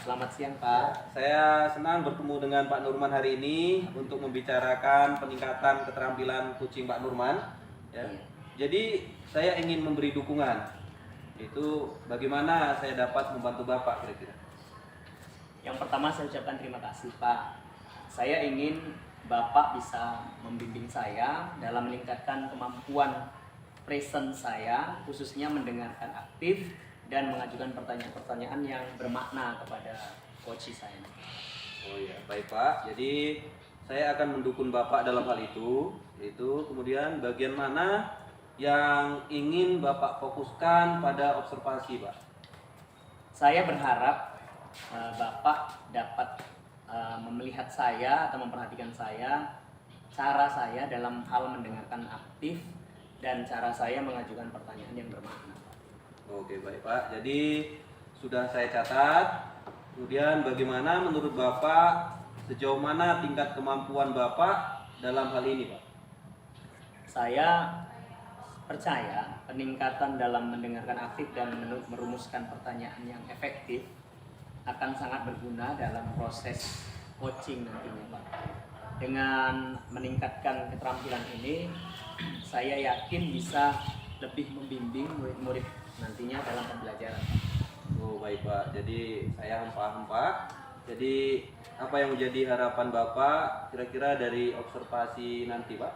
Selamat siang Pak. Saya senang bertemu dengan Pak Nurman hari ini untuk membicarakan peningkatan keterampilan kucing Pak Nurman. Ya. Iya. Jadi saya ingin memberi dukungan. Itu bagaimana saya dapat membantu Bapak kira-kira? Yang pertama saya ucapkan terima kasih Pak. Saya ingin Bapak bisa membimbing saya dalam meningkatkan kemampuan presence saya, khususnya mendengarkan aktif dan mengajukan pertanyaan-pertanyaan yang bermakna kepada coach saya. Oh iya, baik Pak. Jadi saya akan mendukung Bapak dalam hal itu. Yaitu kemudian bagian mana yang ingin Bapak fokuskan pada observasi, Pak? Saya berharap Bapak dapat melihat saya atau memperhatikan saya, cara saya dalam hal mendengarkan aktif dan cara saya mengajukan pertanyaan yang bermakna. Oke, baik Pak. Jadi sudah saya catat. Kemudian bagaimana menurut Bapak sejauh mana tingkat kemampuan Bapak dalam hal ini, Pak? Saya percaya peningkatan dalam mendengarkan aktif dan merumuskan pertanyaan yang efektif akan sangat berguna dalam proses coaching nantinya Pak. Dengan meningkatkan keterampilan ini, saya yakin bisa lebih membimbing murid-murid nantinya dalam pembelajaran. Oh baik Pak, jadi saya paham Pak. Jadi apa yang menjadi harapan Bapak kira-kira dari observasi nanti Pak?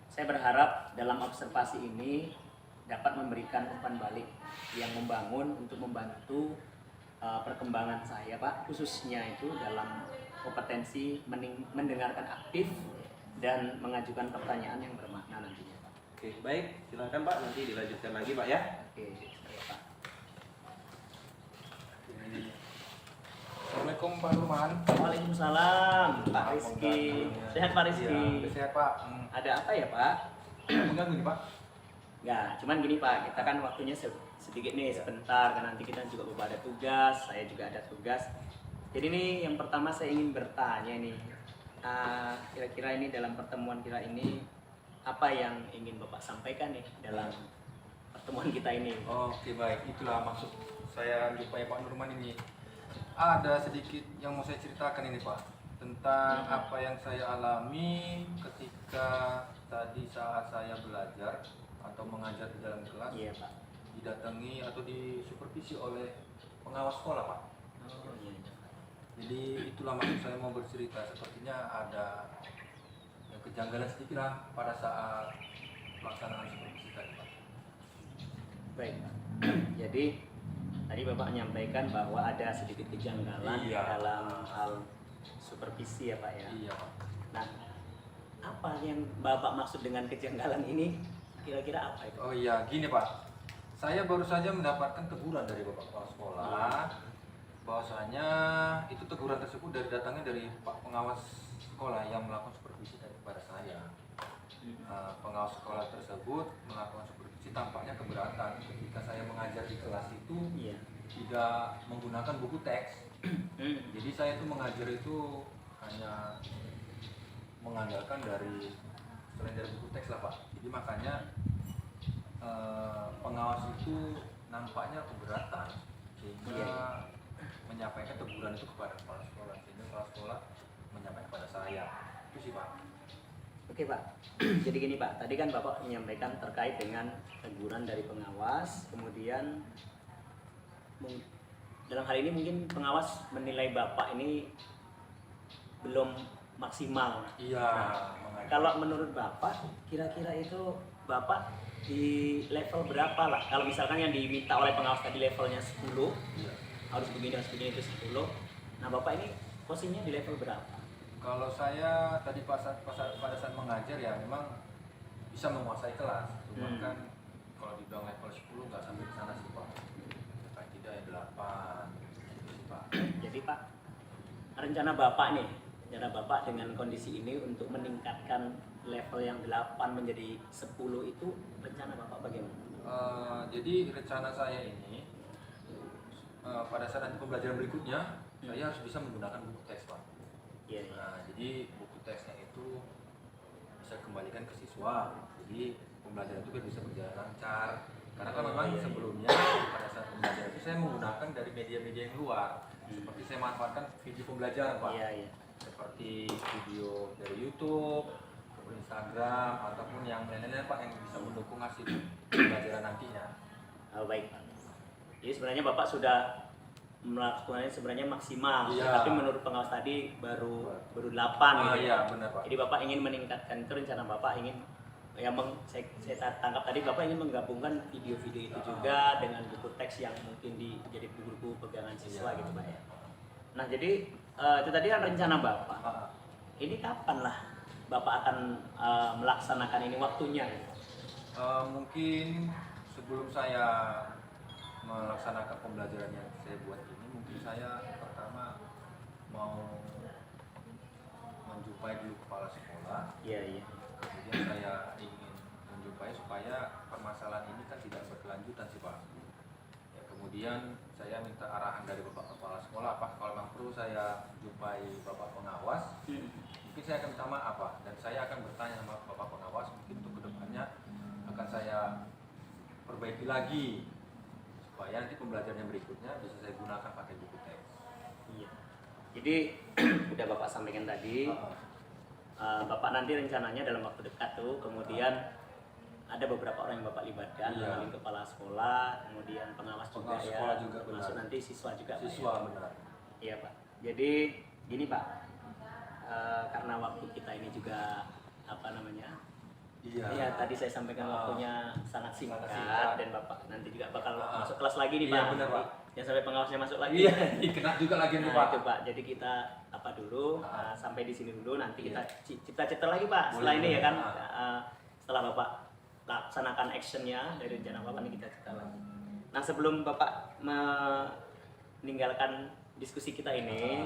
Saya berharap dalam observasi ini dapat memberikan umpan balik yang membangun untuk membantu perkembangan saya Pak, khususnya itu dalam kompetensi mendengarkan aktif dan mengajukan pertanyaan yang bermakna nantinya Pak. Oke baik, silakan Pak, nanti dilanjutkan lagi Pak ya. Oke, saya Pak. Assalamualaikum Pak Nurman. Waalaikumsalam Pak Rizky. Sehat Pak Rizky? Iya, sehat Pak. Ada apa ya Pak? Mengganggu nih Pak? Ya, cuman gini Pak, kita kan waktunya sedikit nih, sebentar, kan nanti kita juga ada tugas, saya juga ada tugas. Jadi nih yang pertama saya ingin bertanya nih, kira-kira ini dalam pertemuan kita ini apa yang ingin Bapak sampaikan nih dalam pertemuan kita ini? Oke baik, itulah maksud saya jumpai Pak Nurman ini. Ada sedikit yang mau saya ceritakan ini Pak, tentang apa yang saya alami ketika tadi saat saya belajar atau mengajar di dalam kelas. Iya Pak. Didatangi atau disupervisi oleh pengawas sekolah Pak. Oh iya. Jadi itulah maksud saya mau bercerita. Sepertinya ada kejanggalan sedikit lah pada saat pelaksanaan supervisi tadi Pak. Baik Pak. Jadi tadi Bapak menyampaikan bahwa ada sedikit kejanggalan Iya. dalam hal supervisi ya Pak ya. Iya Pak. Nah, apa yang Bapak maksud dengan kejanggalan ini? Kira-kira apa itu? Oh iya, gini Pak. Saya baru saja mendapatkan teguran dari Bapak Kepala Sekolah bahwasanya itu teguran tersebut datangnya dari Pak Pengawas Sekolah yang melakukan supervisi kepada saya. Pengawas sekolah tersebut melakukan supervisi tampaknya keberatan ketika saya mengajar di kelas itu Iya. tidak menggunakan buku teks. Jadi saya itu mengajar itu hanya mengandalkan selain dari buku teks lah Pak. Jadi makanya pengawas itu nampaknya keberatan sehingga menyampaikan teguran itu kepada kepala sekolah, sehingga kepala sekolah menyampaikan kepada saya. Itu sih Pak. Oke Pak, jadi gini Pak, tadi kan Bapak menyampaikan terkait dengan teguran dari pengawas, kemudian dalam hal ini mungkin pengawas menilai Bapak ini belum maksimal. Iya. Nah, kalau menurut Bapak, kira-kira itu Bapak di level berapa lah? Kalau misalkan yang diminta oleh pengawas tadi levelnya 10, Iya. harus begini itu 10. Nah Bapak ini posisinya di level berapa? Kalau saya tadi pada saat mengajar ya memang bisa menguasai kelas, cuma kan kalau dibilang level 10 nggak sampai ke sana sih Pak. Paling tidak ya 8 gitu sih Pak. Jadi Pak, rencana Bapak dengan kondisi ini untuk meningkatkan level yang 8 menjadi 10 itu rencana Bapak bagaimana? Jadi rencana saya ini pada saat nanti pembelajaran berikutnya saya harus bisa menggunakan buku teks Pak. Iya, iya. Nah, jadi buku teksnya itu bisa kembalikan ke siswa. Jadi pembelajaran itu biar bisa berjalan lancar. Karena kan memang sebelumnya pada saat pembelajaran itu saya menggunakan dari media-media yang luar. Seperti saya manfaatkan video pembelajaran Pak. Iya, iya. Seperti video dari YouTube, Instagram, ataupun yang lain-lain Pak yang bisa mendukung hasil pembelajaran nantinya. Oh, baik Pak. Jadi sebenarnya Bapak sudah melakukannya sebenarnya maksimal, Iya. tapi menurut pengawas tadi baru 8 gitu. Iya benar Pak. Jadi Bapak ingin meningkatkan itu, rencana Bapak ingin saya tangkap tadi Bapak ingin menggabungkan video-video itu juga dengan buku teks yang mungkin jadi buku-buku pegangan siswa gitu Pak ya. Nah jadi itu tadi kan rencana Bapak. Ini kapan lah Bapak akan melaksanakan ini waktunya? Gitu? Mungkin sebelum saya melaksanakan pembelajaran yang saya buat ini, mungkin saya pertama mau menjumpai dulu kepala sekolah. Iya, iya. Kemudian saya ingin menjumpai supaya permasalahan ini kan tidak berkelanjutan sih Pak. Ya, kemudian saya minta arahan dari Bapak Kepala Sekolah, Pak kalau memang perlu saya jumpai Bapak Pengawas, mungkin saya akan minta maaf Pak, dan saya akan bertanya sama Bapak Pengawas, mungkin untuk kedepannya akan saya perbaiki lagi supaya nanti pembelajaran yang berikutnya bisa saya gunakan pakai buku teks. Iya. Jadi udah Bapak sampaikan tadi, Bapak nanti rencananya dalam waktu dekat tuh, kemudian ada beberapa orang yang Bapak libatkan, Iya. dari kepala sekolah, kemudian pengawas juga Pengawas ya, sekolah juga, termasuk benar. nanti siswa juga. Pak, Siswa ya? benar. Iya Pak. Jadi gini Pak, karena waktu kita ini juga apa namanya? Iya. Ya tadi saya sampaikan waktunya sangat singkat, singkat. dan Bapak nanti juga bakal masuk kelas lagi nih Iya, Pak. benar, Pak. Jangan sampai pengawasnya masuk lagi. Iya, kena juga lagi nih Nah, Pak. itu Pak. Jadi kita apa dulu sampai di sini dulu, nanti kita Iya. cipta-cipta lagi Pak. Boleh, Setelah ini ya boleh. kan, setelah Bapak laksanakan actionnya dari rencana Bapak ini kita cipta lagi. Nah sebelum Bapak meninggalkan diskusi kita ini,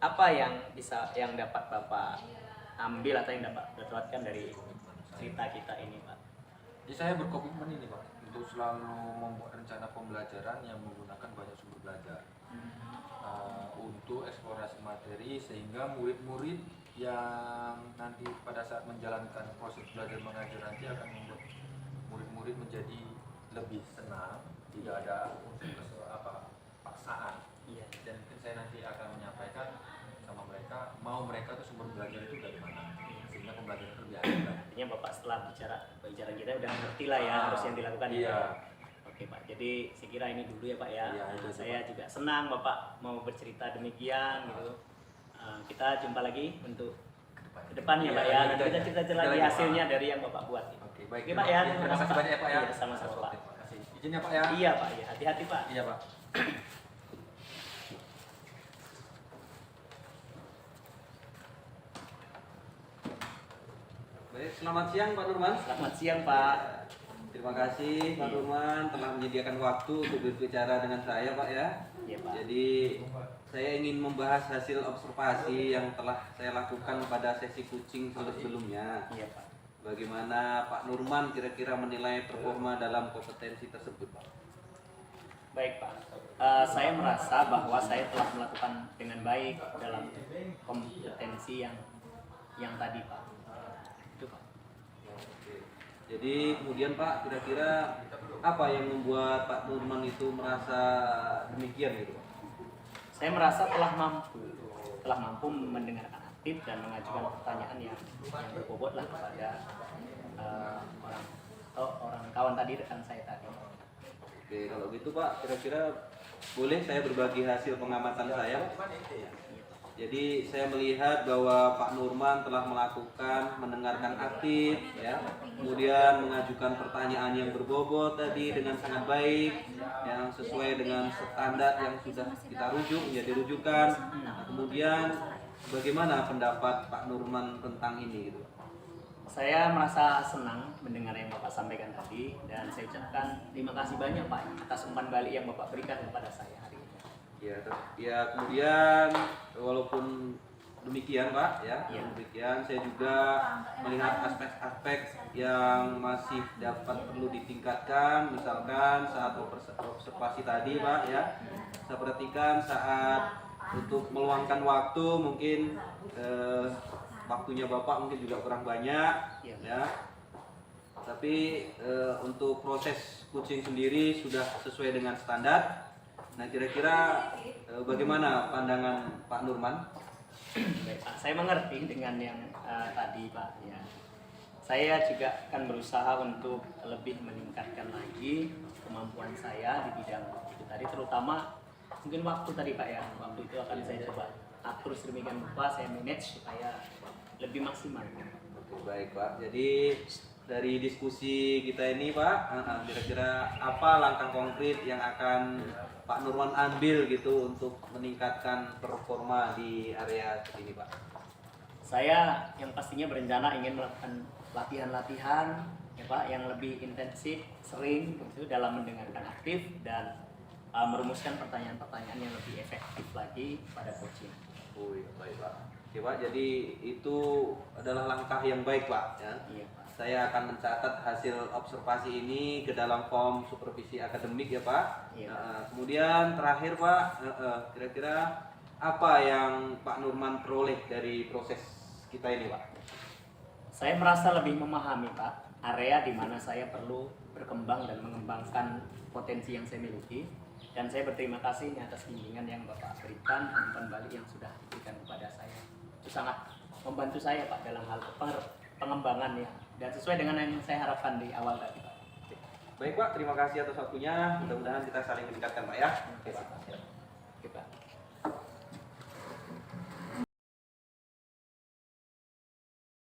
apa yang dapat Bapak ambil atau yang dapat dapatkan dari cerita kita ini Pak? Jadi saya berkomitmen ini Pak untuk selalu membuat rencana pembelajaran yang menggunakan banyak sumber belajar untuk eksplorasi materi sehingga murid-murid yang nanti pada saat menjalankan proses belajar mengajar nanti akan membuat murid-murid menjadi lebih senang, tidak ada unsur paksaan. Iya. Dan mungkin saya nanti akan menyampaikan sama mereka mereka tuh sumber belajar itu dari mana sehingga pembelajaran itu lebih adil. Artinya Bapak setelah bicara kita udah ngerti lah ya harus yang dilakukan Iya. ya. Oke Pak, jadi saya kira ini dulu ya Pak ya. Iya, itu aja, Saya Pak. juga senang Bapak mau bercerita demikian gitu. Kita jumpa lagi untuk kedepannya Iya, Pak ya. iya, Nanti itu kita aja. cerita Kita lagi lagi, hasilnya Pak. dari yang Bapak buat. Oke, baik. Oke Pak ya. Terima kasih banyak ya Pak ya. Iya, sama-sama Pak. Terima kasih. Izin ya Pak ya. Iya Pak, ya. Hati-hati Pak. Iya Pak. Baik, selamat siang Pak Nurman. Selamat siang Pak. Terima kasih Pak Nurman telah menyediakan waktu untuk berbicara dengan saya Pak ya. Iya Pak. Jadi saya ingin membahas hasil observasi yang telah saya lakukan pada sesi coaching sebelumnya. Iya Pak. Bagaimana Pak Nurman kira-kira menilai performa dalam kompetensi tersebut Pak? Baik Pak, saya merasa bahwa saya telah melakukan dengan baik dalam kompetensi yang tadi Pak. Itu Pak. Oke. Jadi kemudian Pak, kira-kira apa yang membuat Pak Nurman itu merasa demikian gitu Pak? Saya merasa telah mampu mendengarkan aktif dan mengajukan pertanyaan yang berbobot lah kepada orang kawan tadi, rekan saya tadi. Oke, kalau gitu Pak, kira-kira boleh saya berbagi hasil pengamatan saya Pak? Jadi saya melihat bahwa Pak Nurman telah melakukan mendengarkan aktif, ya, kemudian mengajukan pertanyaan yang berbobot tadi dengan sangat baik, yang sesuai dengan standar yang sudah kita rujuk menjadi rujukan. Nah, kemudian bagaimana pendapat Pak Nurman tentang ini gitu? Saya merasa senang mendengar yang Bapak sampaikan tadi, dan saya ucapkan terima kasih banyak Pak atas umpan balik yang Bapak berikan kepada saya hari ini. Ya kemudian walaupun demikian Pak ya, Ya. demikian saya juga melihat aspek-aspek yang masih dapat perlu ditingkatkan, misalkan saat observasi tadi Pak ya, saya perhatikan saat untuk meluangkan waktu mungkin waktunya Bapak mungkin juga kurang banyak Ya. ya. Tapi untuk proses coaching sendiri sudah sesuai dengan standar. Nah, kira-kira bagaimana pandangan Pak Nurman? Baik, Pak. Saya mengerti dengan yang tadi, Pak. Ya. Saya juga akan berusaha untuk lebih meningkatkan lagi kemampuan saya di bidang itu tadi, terutama mungkin waktu tadi, Pak ya. Waktu itu akan saya coba atur sedemikian rupa, saya manage supaya lebih maksimal. Oke, baik Pak. Jadi dari diskusi kita ini Pak, kira-kira apa langkah konkret yang akan Pak Nurman ambil gitu untuk meningkatkan performa di area ini Pak? Saya yang pastinya berencana ingin melakukan latihan-latihan ya Pak yang lebih intensif, sering gitu dalam mendengarkan aktif dan merumuskan pertanyaan-pertanyaan yang lebih efektif lagi pada coaching. Oh iya, baik Pak. Oke Pak, jadi itu adalah langkah yang baik Pak ya. Iya Pak. Saya akan mencatat hasil observasi ini ke dalam form supervisi akademik ya Pak. Iya. Kemudian terakhir Pak, kira-kira apa yang Pak Nurman peroleh dari proses kita ini Pak? Saya merasa lebih memahami Pak area di mana saya perlu berkembang dan mengembangkan potensi yang saya miliki, dan saya berterima kasih atas bimbingan yang Bapak berikan, umpan balik yang sudah diberikan kepada saya. Itu sangat membantu saya Pak dalam hal pengembangan ya, dan sesuai dengan yang saya harapkan di awal tadi Pak. Baik Pak, terima kasih atas waktunya. Mudah-mudahan kita saling meningkatkan Pak ya. Terima kasih Pak.